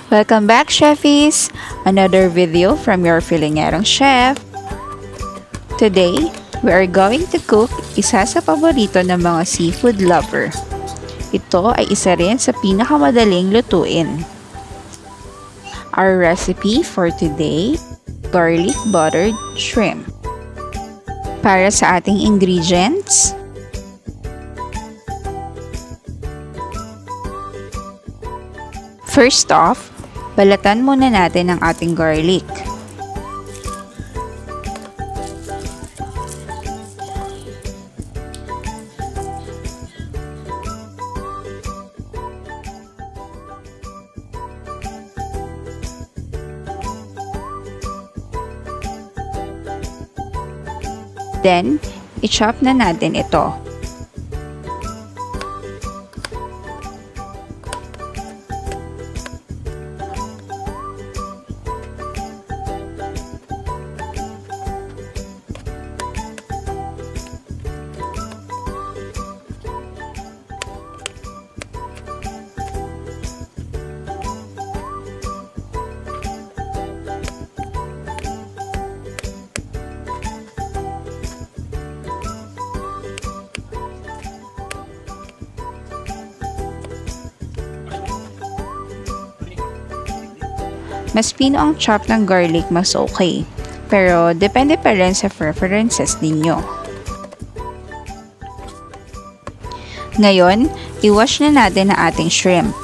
Welcome back, Cheffys! Another video from your feelingerang chef. Today, we are going to cook isa sa paborito ng mga seafood lover. Ito ay isa rin sa pinakamadaling lutuin. Our recipe for today, garlic buttered shrimp. Para sa ating ingredients, first off, balatan muna natin ang ating garlic. Then, i-chop na natin ito. Mas pino ang chop ng garlic, mas okay. Pero depende pa rin sa preferences ninyo. Ngayon, i-wash na natin ang ating shrimp.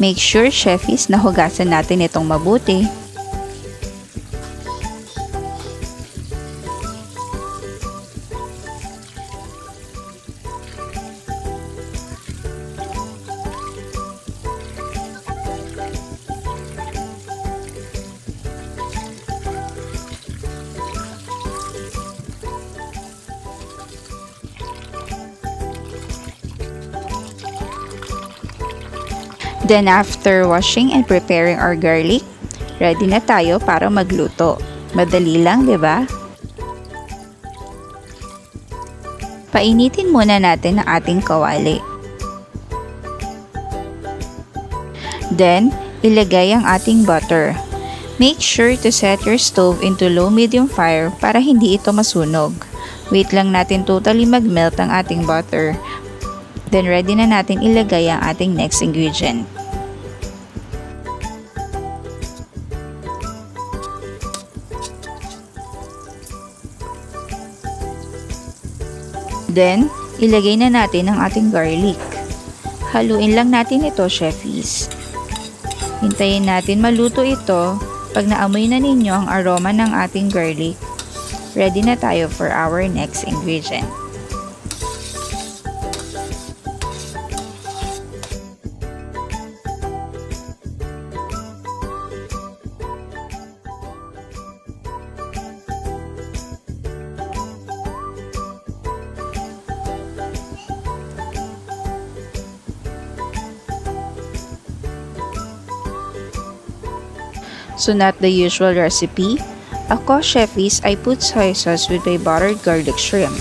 Make sure, Cheffys, na hugasan natin itong mabuti. Then after washing and preparing our garlic, ready na tayo para magluto. Madali lang, 'di ba? Painitin muna natin ang ating kawali. Then, ilagay ang ating butter. Make sure to set your stove into low-medium fire para hindi ito masunog. Wait lang natin totally mag-melt ang ating butter. Then ready na natin ilagay ang ating next ingredient. Then, ilagay na natin ang ating garlic. Haluin lang natin ito, Cheffys. Hintayin natin maluto ito. Pag naamoy na ninyo ang aroma ng ating garlic, ready na tayo for our next ingredient. So not the usual recipe. Ako, Cheffys, I put soy sauce with my buttered garlic shrimp.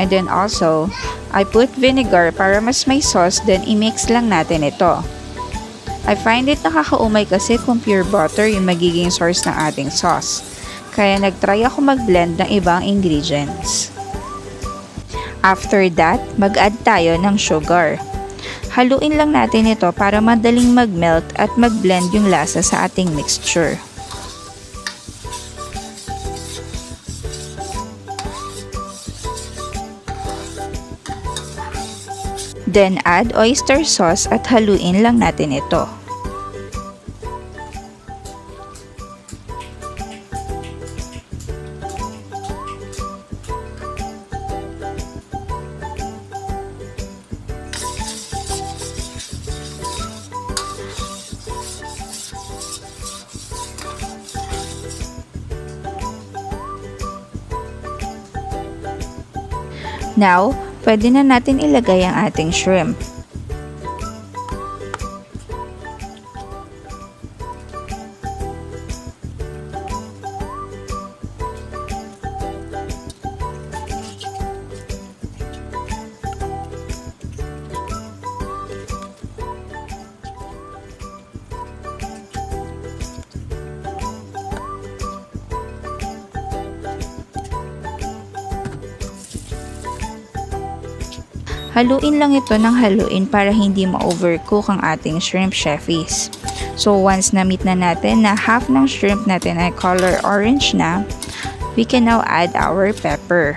And then also, I put vinegar para mas may sauce, then i-mix lang natin ito. I find it nakakaumay kasi kung pure butter yung magiging source ng ating sauce. Kaya nag-try ako mag-blend ng ibang ingredients. After that, mag-add tayo ng sugar. Haluin lang natin ito para madaling mag-melt at mag-blend yung lasa sa ating mixture. Then add oyster sauce at haluin lang natin ito. Now, pwede na natin ilagay ang ating shrimp. Haluin lang ito ng haluin para hindi ma-overcook ang ating shrimp, Cheffys. So once na-meet na natin na half ng shrimp natin ay color orange na, we can now add our pepper.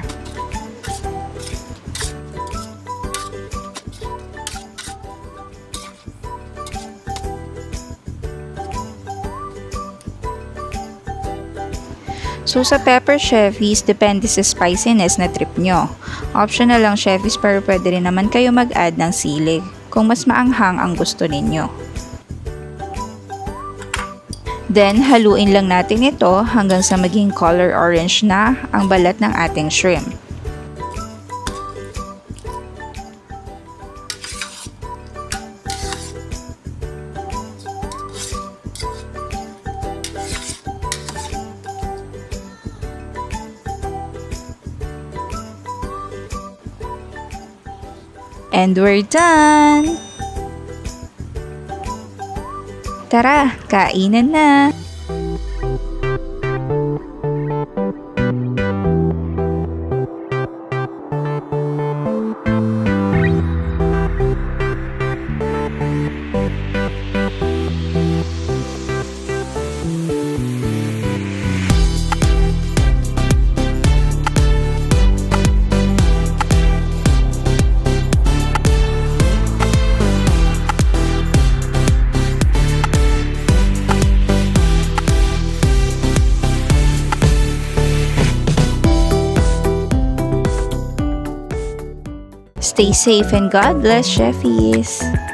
So sa pepper, Cheffys, depende sa spiciness na trip nyo. Optional lang, Cheffys, pero pwede rin naman kayo mag-add ng sili kung mas maanghang ang gusto ninyo. Then, haluin lang natin ito hanggang sa maging color orange na ang balat ng ating shrimp. And we're done! Tara, kainan na! Stay safe and God bless, Cheffys!